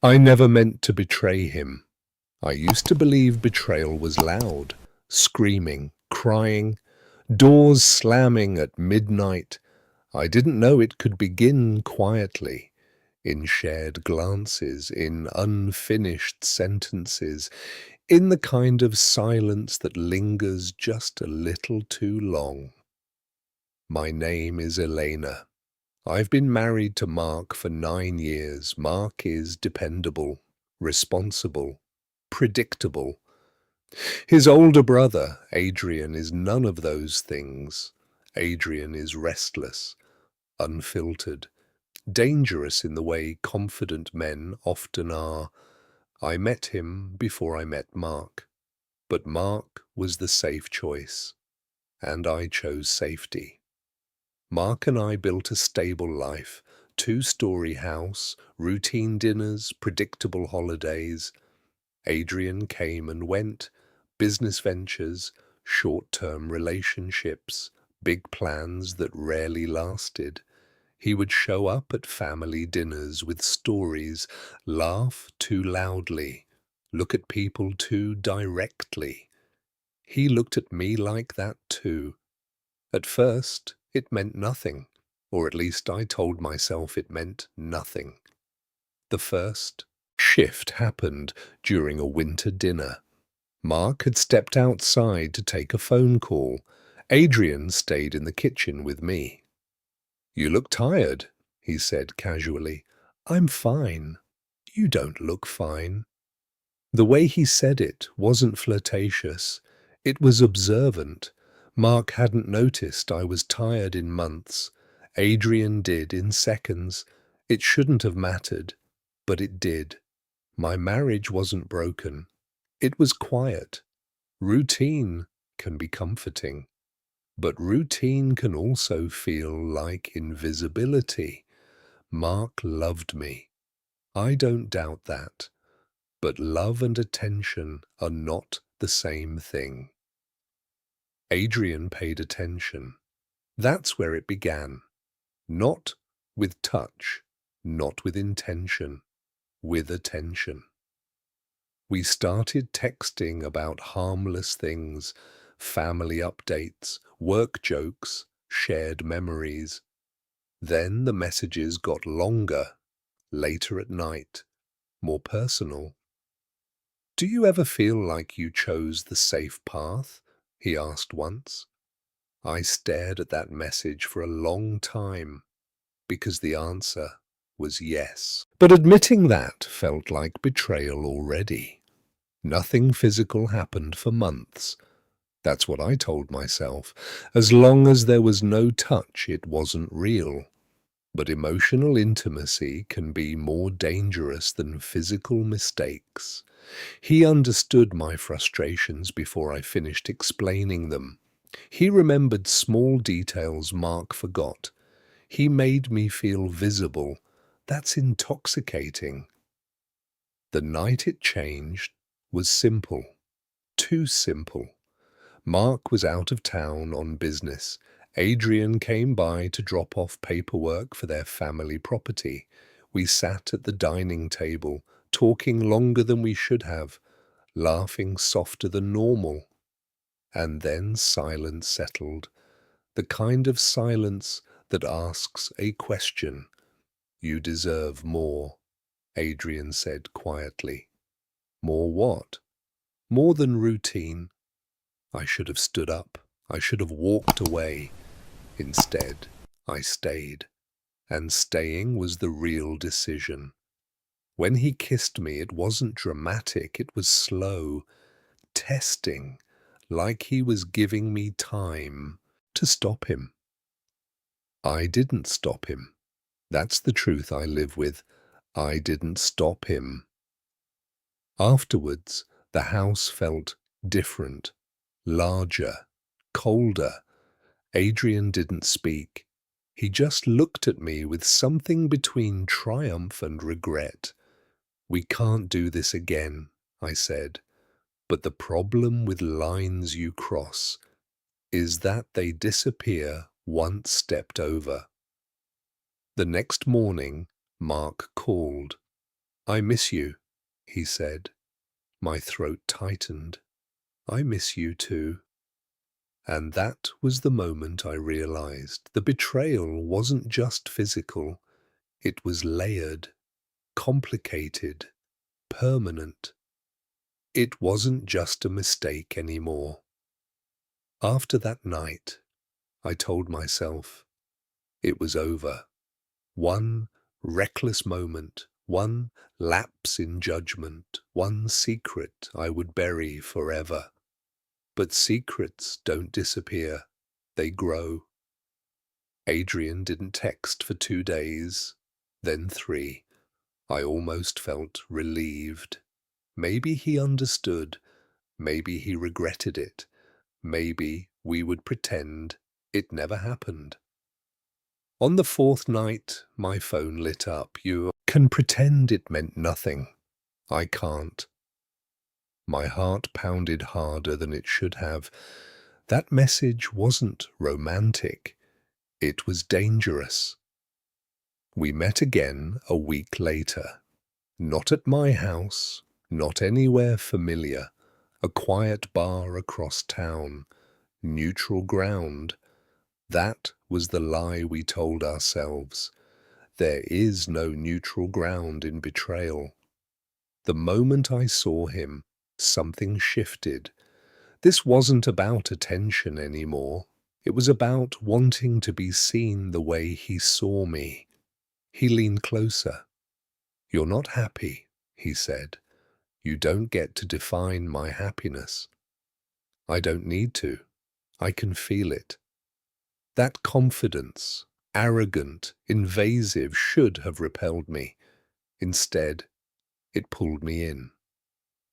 I never meant to betray him. I used to believe betrayal was loud, screaming, crying, doors slamming at midnight. I didn't know it could begin quietly, in shared glances, in unfinished sentences, in the kind of silence that lingers just a little too long. My name is Elena. I've been married to Mark for 9 years. Mark is dependable, responsible, predictable. His older brother, Adrian, is none of those things. Adrian is restless, unfiltered, dangerous in the way confident men often are. I met him before I met Mark, but Mark was the safe choice, and I chose safety. Mark and I built a stable life, two-story house, routine dinners, predictable holidays. Adrian came and went, business ventures, short-term relationships, big plans that rarely lasted. He would show up at family dinners with stories, laugh too loudly, look at people too directly. He looked at me like that too. At first, it meant nothing, or at least I told myself it meant nothing. The first shift happened during a winter dinner. Mark had stepped outside to take a phone call. Adrian stayed in the kitchen with me. "You look tired," he said casually. "I'm fine." "You don't look fine." The way he said it wasn't flirtatious. It was observant. Mark hadn't noticed I was tired in months. Adrian did in seconds. It shouldn't have mattered, but it did. My marriage wasn't broken. It was quiet. Routine can be comforting, but routine can also feel like invisibility. Mark loved me. I don't doubt that. But love and attention are not the same thing. Adrian paid attention. That's where it began. Not with touch, not with intention, with attention. We started texting about harmless things, family updates, work jokes, shared memories. Then the messages got longer, later at night, more personal. "Do you ever feel like you chose the safe path?" he asked once. I stared at that message for a long time, because the answer was yes. But admitting that felt like betrayal already. Nothing physical happened for months. That's what I told myself. As long as there was no touch, it wasn't real. But emotional intimacy can be more dangerous than physical mistakes. He understood my frustrations before I finished explaining them. He remembered small details Mark forgot. He made me feel visible. That's intoxicating. The night it changed was simple. Too simple. Mark was out of town on business. Adrian came by to drop off paperwork for their family property. We sat at the dining table, talking longer than we should have, laughing softer than normal. And then silence settled, the kind of silence that asks a question. "You deserve more," Adrian said quietly. "More what?" "More than routine." I should have stood up. I should have walked away. Instead, I stayed. And staying was the real decision. When he kissed me, it wasn't dramatic. It was slow, testing, like he was giving me time to stop him. I didn't stop him. That's the truth I live with. I didn't stop him. Afterwards, the house felt different, larger, colder. Adrian didn't speak. He just looked at me with something between triumph and regret. "We can't do this again," I said. "But the problem with lines you cross is that they disappear once stepped over." The next morning, Mark called. I miss you, he said. My throat tightened. I miss you too. And that was the moment I realized the betrayal wasn't just physical, it was layered, complicated, permanent. It wasn't just a mistake anymore. After that night, I told myself it was over. One reckless moment, one lapse in judgment, one secret I would bury forever. But secrets don't disappear, they grow. Adrian didn't text for 2 days, then 3. I almost felt relieved. Maybe he understood, maybe he regretted it, maybe we would pretend it never happened. On the 4th night, my phone lit up. You can pretend it meant nothing. I can't. My heart pounded harder than it should have. That message wasn't romantic. It was dangerous. We met again a week later. Not at my house, not anywhere familiar. A quiet bar across town. Neutral ground. That was the lie we told ourselves. There is no neutral ground in betrayal. The moment I saw him, something shifted. This wasn't about attention anymore. It was about wanting to be seen the way he saw me. He leaned closer. "You're not happy," he said. "You don't get to define my happiness." "I don't need to. I can feel it." That confidence, arrogant, invasive, should have repelled me. Instead, it pulled me in.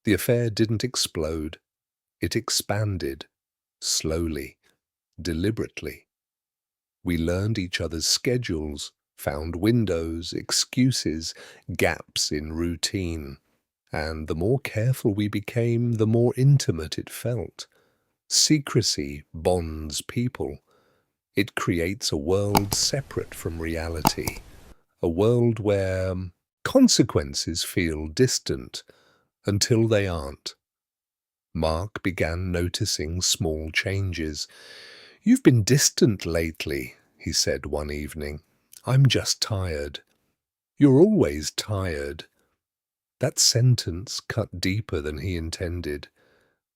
The affair didn't explode. It expanded, slowly, deliberately. We learned each other's schedules, found windows, excuses, gaps in routine. And the more careful we became, the more intimate it felt. Secrecy bonds people. It creates a world separate from reality, a world where consequences feel distant until they aren't. Mark began noticing small changes. "You've been distant lately," he said one evening. "I'm just tired." "You're always tired." That sentence cut deeper than he intended,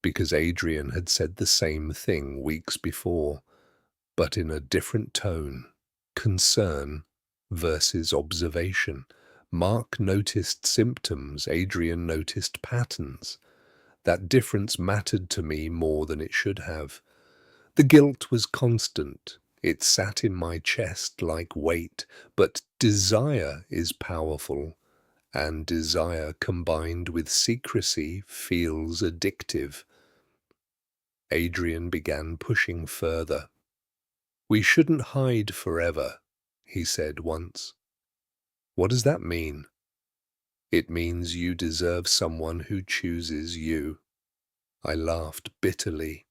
because Adrian had said the same thing weeks before, but in a different tone. Concern versus observation. Mark noticed symptoms, Adrian noticed patterns. That difference mattered to me more than it should have. The guilt was constant. It sat in my chest like weight, but desire is powerful, and desire combined with secrecy feels addictive. Adrian began pushing further. "We shouldn't hide forever," he said once. "What does that mean?" "It means you deserve someone who chooses you." I laughed bitterly.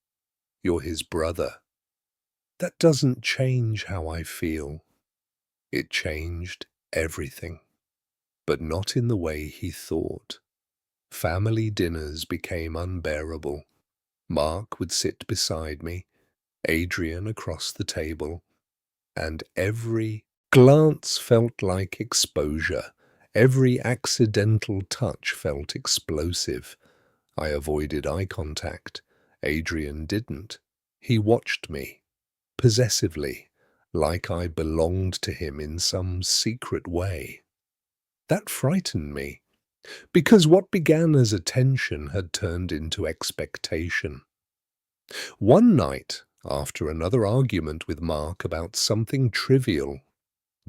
"You're his brother." "That doesn't change how I feel." It changed everything, but not in the way he thought. Family dinners became unbearable. Mark would sit beside me, Adrian across the table, and every glance felt like exposure. Every accidental touch felt explosive. I avoided eye contact. Adrian didn't. He watched me, possessively, like I belonged to him in some secret way. That frightened me, because what began as attention had turned into expectation. One night, after another argument with Mark about something trivial,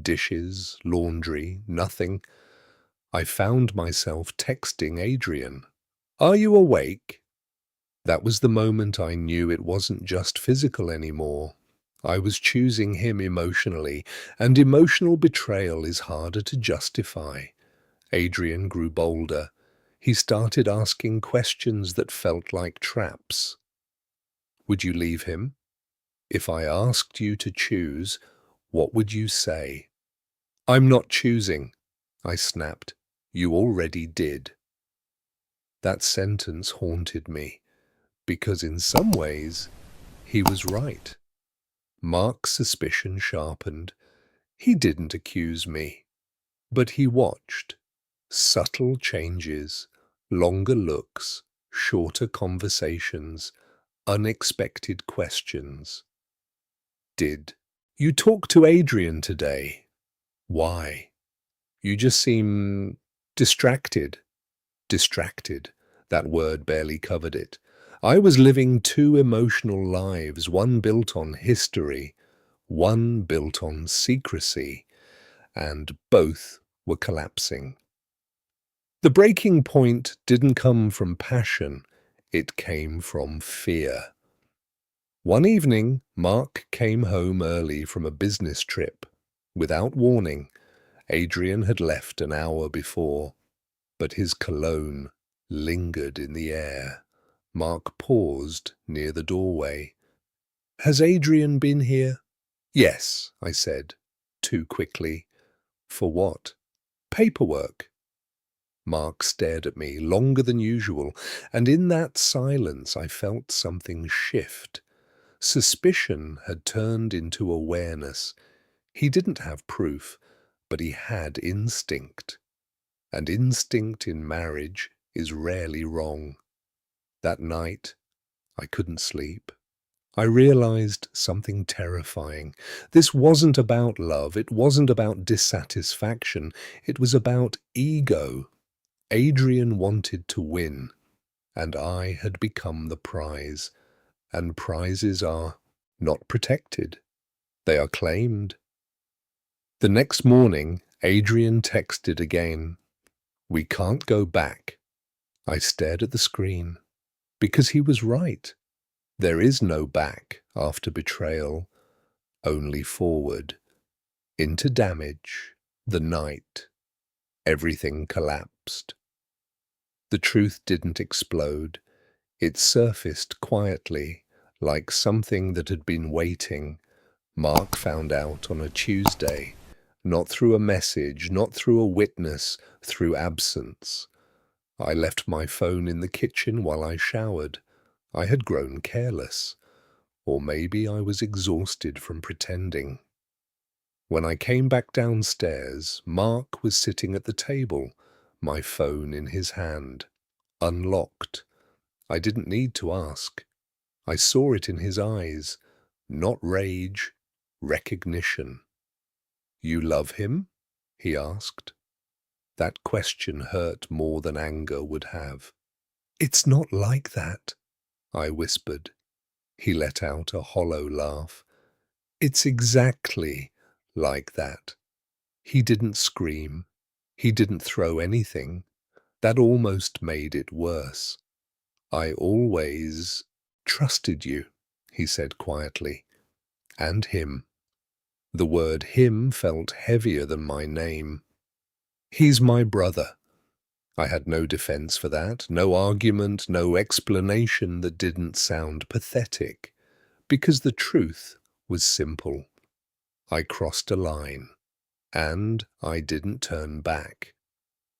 dishes, laundry, nothing, I found myself texting Adrian. "Are you awake?" That was the moment I knew it wasn't just physical anymore. I was choosing him emotionally, and emotional betrayal is harder to justify. Adrian grew bolder. He started asking questions that felt like traps. "Would you leave him? If I asked you to choose, what would you say?" "I'm not choosing," I snapped. You already did. That sentence haunted me, because in some ways, he was right. Mark's suspicion sharpened. He didn't accuse me, but he watched. Subtle changes, longer looks, shorter conversations, unexpected questions. Did you talk to Adrian today? Why? You just seem distracted. Distracted. That word barely covered it. I was living two emotional lives, one built on history, one built on secrecy, and both were collapsing. The breaking point didn't come from passion, it came from fear. One evening, Mark came home early from a business trip. Without warning, Adrian had left an hour before, but his cologne lingered in the air. Mark paused near the doorway. Has Adrian been here? Yes, I said, too quickly. For what? Paperwork. Mark stared at me longer than usual, and in that silence I felt something shift. Suspicion had turned into awareness. He didn't have proof, but he had instinct. And instinct in marriage is rarely wrong. That night, I couldn't sleep. I realized something terrifying. This wasn't about love. It wasn't about dissatisfaction. It was about ego. Adrian wanted to win, and I had become the prize. And prizes are not protected. They are claimed. The next morning, Adrian texted again. We can't go back. I stared at the screen. Because he was right. There is no back after betrayal, only forward. Into damage, the night. Everything collapsed. The truth didn't explode. It surfaced quietly, like something that had been waiting. Mark found out on a Tuesday, not through a message, not through a witness, through absence. I left my phone in the kitchen while I showered. I had grown careless. Or maybe I was exhausted from pretending. When I came back downstairs, Mark was sitting at the table, my phone in his hand, unlocked. I didn't need to ask. I saw it in his eyes, not rage, recognition. You love him? He asked. That question hurt more than anger would have. It's not like that, I whispered. He let out a hollow laugh. It's exactly like that. He didn't scream. He didn't throw anything. That almost made it worse. I always trusted you, he said quietly. And him. The word him felt heavier than my name. He's my brother. I had no defense for that, no argument, no explanation that didn't sound pathetic, because the truth was simple. I crossed a line, and I didn't turn back.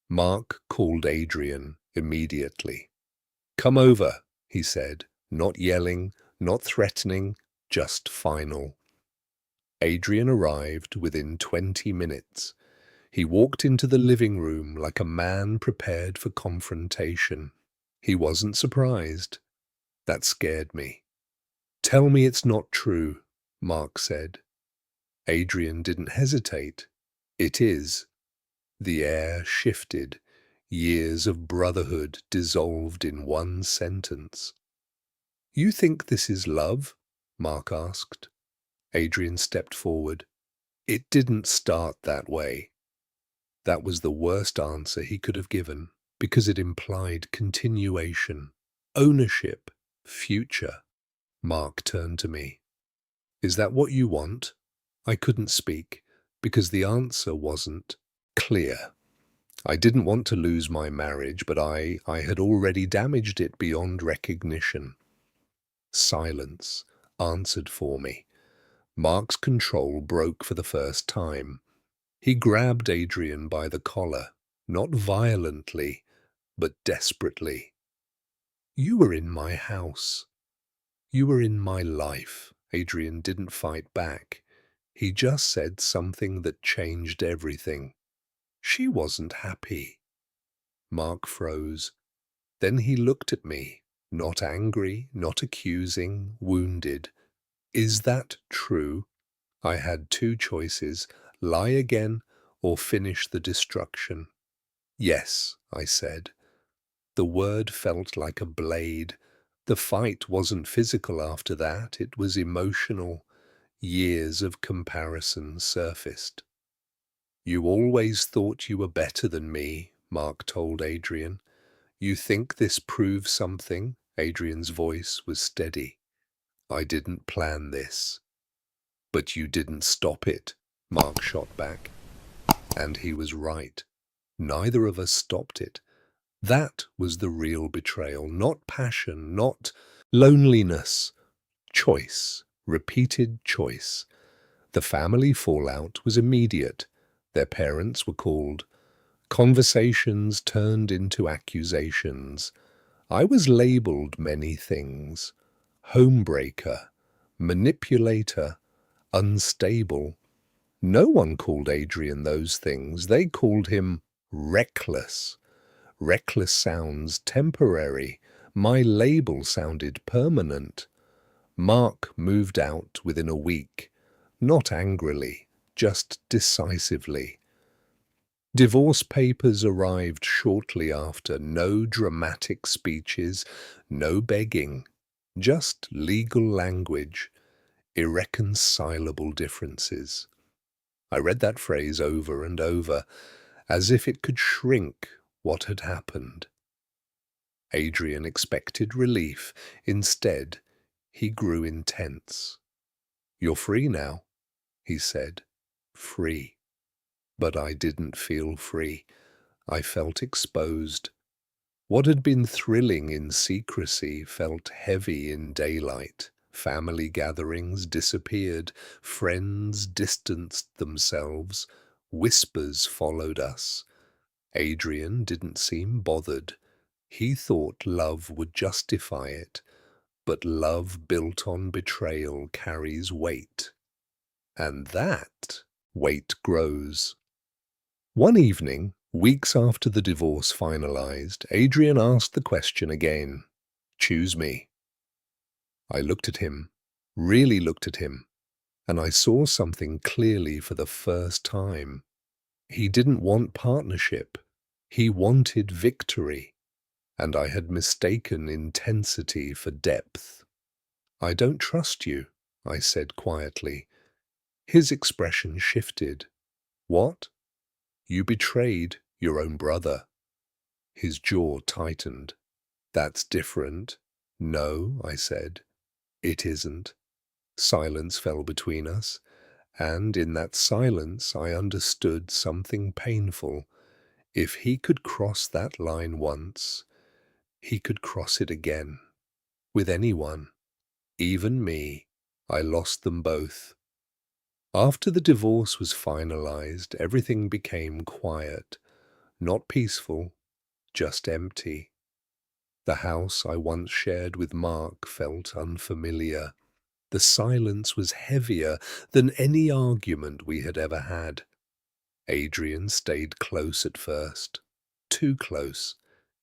Mark called Adrian immediately. Come over, he said, not yelling, not threatening, just final. Adrian arrived within 20 minutes. He walked into the living room like a man prepared for confrontation. He wasn't surprised. That scared me. Tell me it's not true, Mark said. Adrian didn't hesitate. It is. The air shifted. Years of brotherhood dissolved in one sentence. You think this is love? Mark asked. Adrian stepped forward. It didn't start that way. That was the worst answer he could have given, because it implied continuation, ownership, future. Mark turned to me. Is that what you want? I couldn't speak, because the answer wasn't clear. I didn't want to lose my marriage, but I had already damaged it beyond recognition. Silence answered for me. Mark's control broke for the first time. He grabbed Adrian by the collar. not violently, but desperately. You were in my house. You were in my life. Adrian didn't fight back. He just said something that changed everything. She wasn't happy. Mark froze. Then he looked at me, not angry, not accusing, wounded. Is that true? I had two choices, lie again or finish the destruction. Yes, I said. The word felt like a blade. The fight wasn't physical after that, it was emotional. Years of comparison surfaced. You always thought you were better than me, Mark told Adrian. You think this proves something? Adrian's voice was steady. I didn't plan this. But you didn't stop it, Mark shot back. And he was right. Neither of us stopped it. That was the real betrayal, not passion, not loneliness. Choice, repeated choice. The family fallout was immediate. Their parents were called. Conversations turned into accusations. I was labeled many things. Homebreaker, manipulator, unstable. No one called Adrian those things. They called him reckless. Reckless sounds temporary. My label sounded permanent. Mark moved out within a week, not angrily, just decisively. Divorce papers arrived shortly after, no dramatic speeches, no begging, just legal language, irreconcilable differences. I read that phrase over and over, as if it could shrink what had happened. Adrian expected relief. Instead, he grew intense. You're free now, he said. Free. But I didn't feel free. I felt exposed. What had been thrilling in secrecy felt heavy in daylight. Family gatherings disappeared. Friends distanced themselves. Whispers followed us. Adrian didn't seem bothered. He thought love would justify it. But love built on betrayal carries weight. And that weight grows. One evening, weeks after the divorce finalized, Adrian asked the question again. Choose me. I looked at him, really looked at him, and I saw something clearly for the first time. He didn't want partnership. He wanted victory, and I had mistaken intensity for depth. I don't trust you, I said quietly. His expression shifted. What? You betrayed your own brother. His jaw tightened. That's different. No, I said. It isn't. Silence fell between us, and in that silence I understood something painful. If he could cross that line once, he could cross it again. With anyone. Even me. I lost them both. After the divorce was finalized, everything became quiet. Not peaceful, just empty. The house I once shared with Mark felt unfamiliar. The silence was heavier than any argument we had ever had. Adrian stayed close at first. Too close.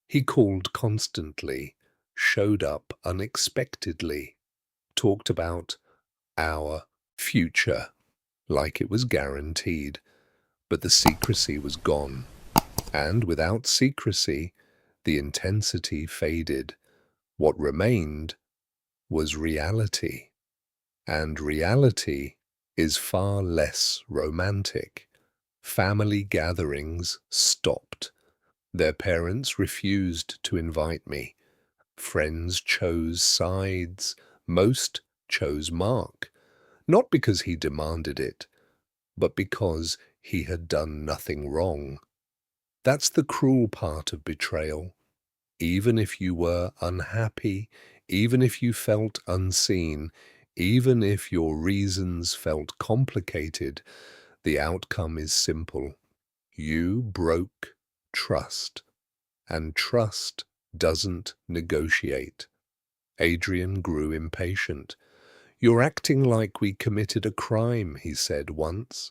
He called constantly, showed up unexpectedly, talked about our future like it was guaranteed. But the secrecy was gone. And without secrecy, the intensity faded. What remained was reality. And reality is far less romantic. Family gatherings stopped. Their parents refused to invite me. Friends chose sides. Most chose Mark. Not because he demanded it, but because he had done nothing wrong. That's the cruel part of betrayal. Even if you were unhappy, even if you felt unseen, even if your reasons felt complicated, the outcome is simple. You broke trust. And trust doesn't negotiate. Adrian grew impatient. "You're acting like we committed a crime," he said once.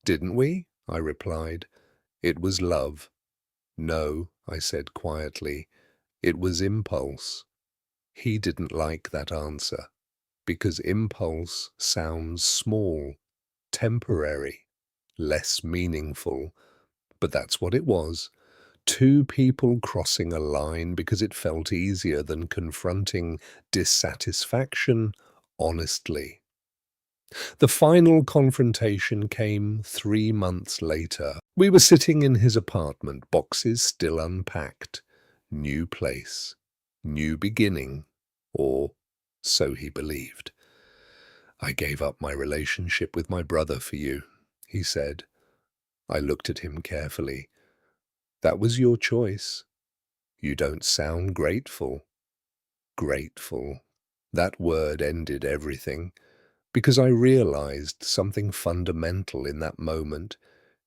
"Didn't we?" I replied. "It was love." "No," I said quietly. "It was impulse." He didn't like that answer, because impulse sounds small, temporary, less meaningful. But that's what it was. Two people crossing a line because it felt easier than confronting dissatisfaction honestly. The final confrontation came 3 months later. We were sitting in his apartment, boxes still unpacked. New place, new beginning, or so he believed. "I gave up my relationship with my brother for you," he said. I looked at him carefully. "That was your choice. You don't sound grateful." Grateful. That word ended everything, because I realized something fundamental in that moment.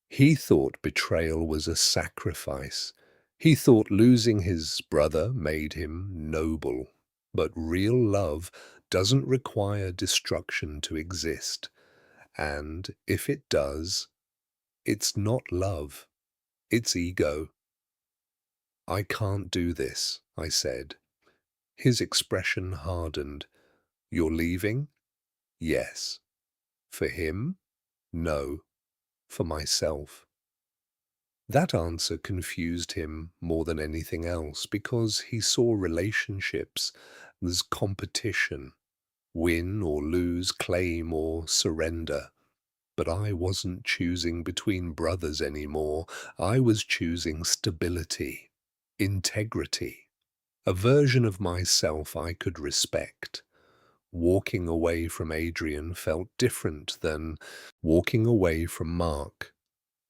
He thought betrayal was a sacrifice. He thought losing his brother made him noble. But real love doesn't require destruction to exist. And if it does, it's not love. It's ego. "I can't do this," I said. His expression hardened. "You're leaving?" "Yes." "For him?" "No. For myself." That answer confused him more than anything else, because he saw relationships as competition, win or lose, claim or surrender. But I wasn't choosing between brothers anymore. I was choosing stability, integrity, a version of myself I could respect. Walking away from Adrian felt different than walking away from Mark.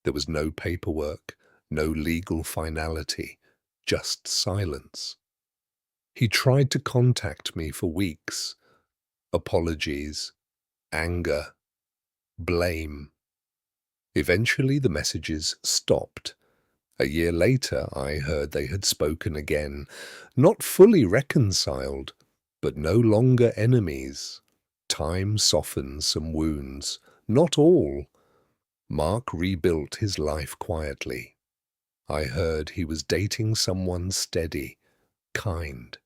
There was no paperwork, no legal finality, just silence. He tried to contact me for weeks. Apologies, anger, blame. Eventually the messages stopped. A year later I heard they had spoken again, not fully reconciled, but no longer enemies. Time softens some wounds, not all. Mark rebuilt his life quietly. I heard he was dating someone steady, kind.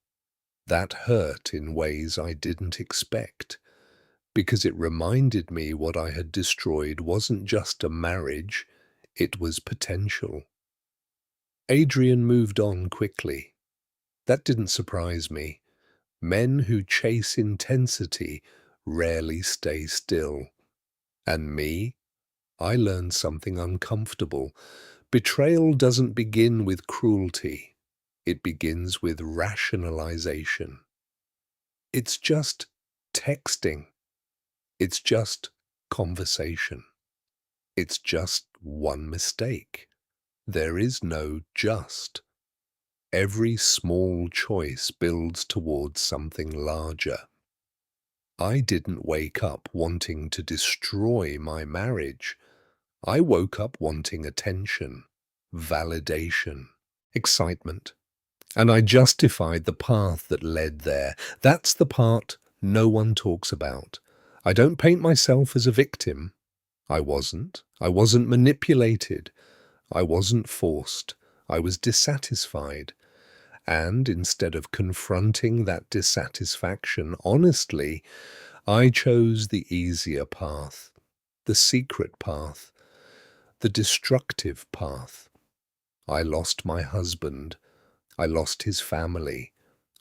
That hurt in ways I didn't expect, because it reminded me what I had destroyed wasn't just a marriage, it was potential. Adrian moved on quickly. That didn't surprise me. Men who chase intensity rarely stay still. And me? I learned something uncomfortable. Betrayal doesn't begin with cruelty. It begins with rationalization. It's just texting. It's just conversation. It's just one mistake. There is no just. Every small choice builds towards something larger. I didn't wake up wanting to destroy my marriage. I woke up wanting attention, validation, excitement. And I justified the path that led there. That's the part no one talks about. I don't paint myself as a victim. I wasn't. I wasn't manipulated. I wasn't forced. I was dissatisfied. And instead of confronting that dissatisfaction honestly, I chose the easier path, the secret path, the destructive path. I lost my husband. I lost his family.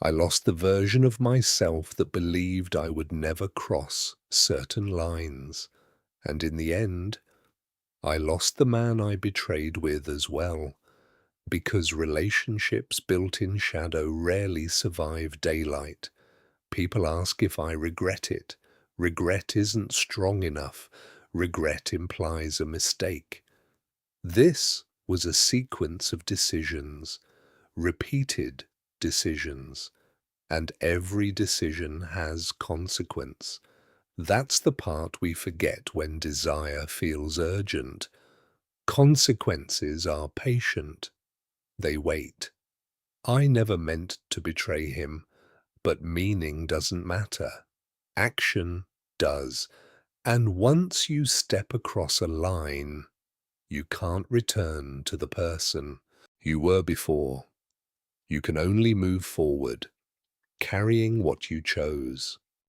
I lost the version of myself that believed I would never cross certain lines. And in the end, I lost the man I betrayed with as well. Because relationships built in shadow rarely survive daylight. People ask if I regret it. Regret isn't strong enough. Regret implies a mistake. This was a sequence of decisions, repeated decisions, and every decision has consequence. That's the part we forget when desire feels urgent. Consequences are patient. They wait. I never meant to betray him, but meaning doesn't matter. Action does. And once you step across a line, you can't return to the person you were before. You can only move forward, carrying what you chose.